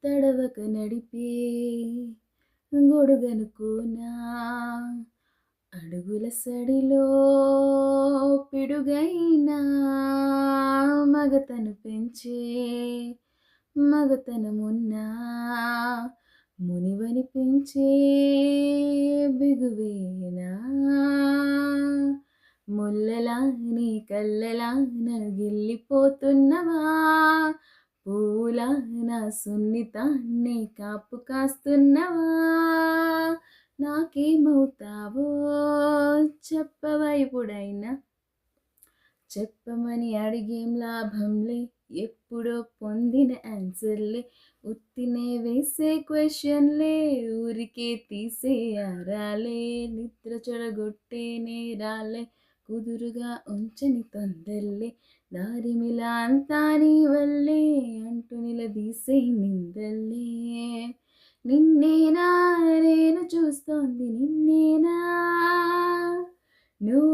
తడవక నడిపే గొడుగనుకోనా అడుగుల సడిలో పిడుగైనా మగతను పెంచే మగతనమున్నా మునివనిపించే బిగువేనా ముల్లలా నీ కళ్ళలా నన్ను గిల్లిపోతున్నవా పూలా నా సున్నితాన్ని కాపు కాస్తున్నవా నాకేమవుతావో చెప్పవా ఇప్పుడైనా చెప్పమని అడిగేం లాభంలే ఎప్పుడో పొందిన ఆన్సర్లే ఉత్తినే వేసే క్వశ్చన్లే ఊరికే తీసే ఆరాలే నిద్ర చెడగొట్టే నేరాలే కుదురుగా ఉంచని తొందరలే దారిమిలా అంతా నీ వల్లే అంటూ నిలదీసే నిందల్లే నిన్నేనా నేను చూస్తోంది నిన్నేనా నువ్వు